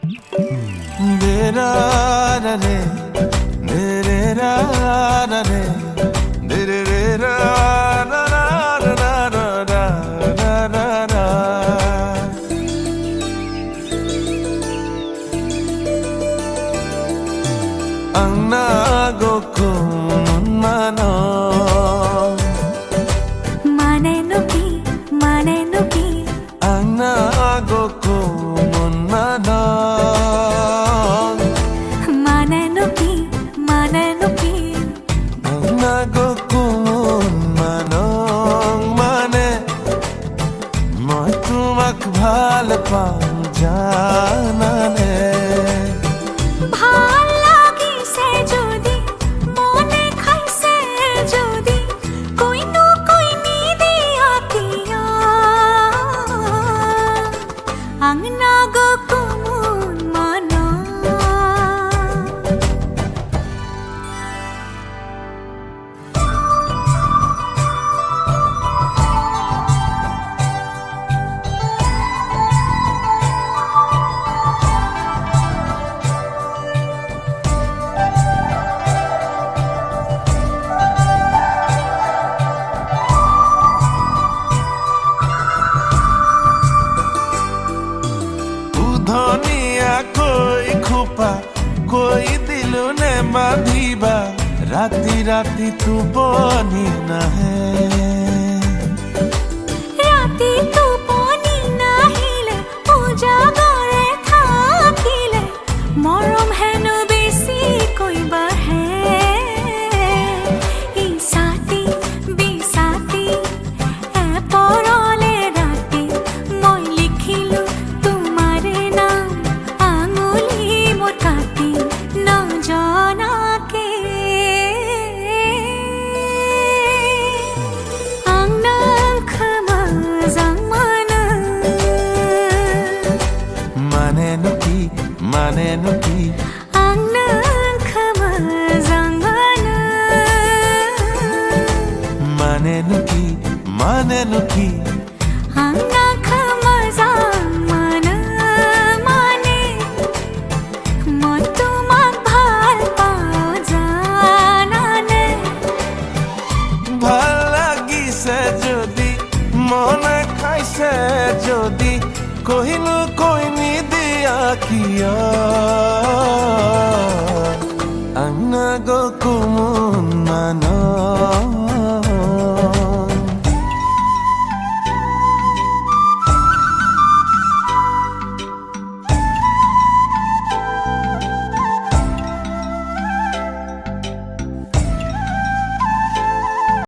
दे रा रा रे दे रे रा रा रे दे रे रे रा रा रा रा रा रा रा रा रा। Angna goku mano mane nuki Angna goku mano mane nuki Angna goku mano mane moi tumak bhal pao janane ভাল লাগিছে যদি মনে খাইছে যদি কইনো কইনি দিয়া কিয়া আংনা গো কুমুন মানা धनिया कोई खुपा कोई दिलु ने बांधिबा राती राती तू बनी ना है রাতি তো পনি নাহিলে উজাগরে থাকিলে মরম হেন বেশি কইবা হে ইসাতি বিসাতি এ পরলে রাতি মই লিখিলু তোমারে নাম আঙুলি মোর কাটি ন জানাকে mane nuki Angna khamazang mana mane nuki Angna khamazang mana mane moi tumak bhal pao janane ভাল লাগিছে যদি মনে খাইছে যদি কহিনো কইনি দিয়া কিয়া